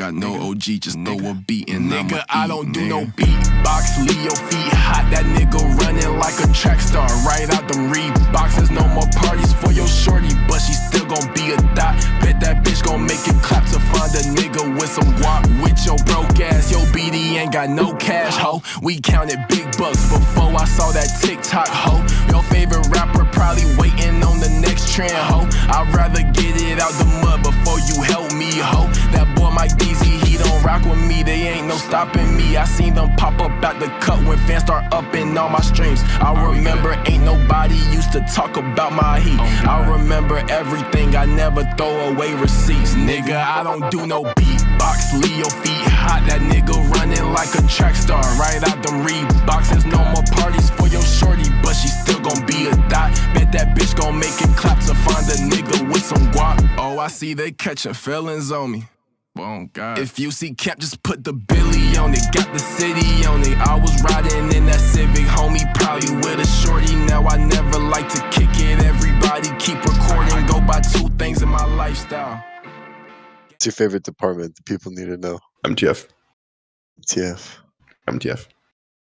got no OG, just throw a beat and nigga, I don't do no beatbox. Leave your feet hot, that nigga running like a track star. Right out them Reeboks. There's no more parties for your shorty, but she still gon' be a thot. Bet that bitch gon' make it clap to find a nigga with some guap. With your broke ass, your BD ain't got no cash, ho. We counted big bucks before I saw that TikTok, ho. Your favorite rapper probably waiting on the next trend, ho. I'd rather get it out the mud before you help me, ho. That boy Mike DZ, he don't rock with me, they ain't no stopping me. I seen them pop up out the cut when fans start upping all my streams. I remember ain't nobody used to talk about my heat. I remember everything, I never throw away receipts. Nigga, I don't do no beatbox. Leave your feet hot, that nigga running like a track star. Right out them Reeboks. There's no more parties for your shorty, but she still gon' be a thot. Bet that bitch gon' make it clap to find a nigga with some guap. Oh, I see they catching feelings on me. Oh, God. If you see Cap, just put the Billy on it. Got the city on it. I was riding in that Civic, homie, probably with a shorty. Now I never like to kick it. Everybody keep recording. Go by two things in my lifestyle. What's your favorite department? The people need to know. MTF. TF. MTF.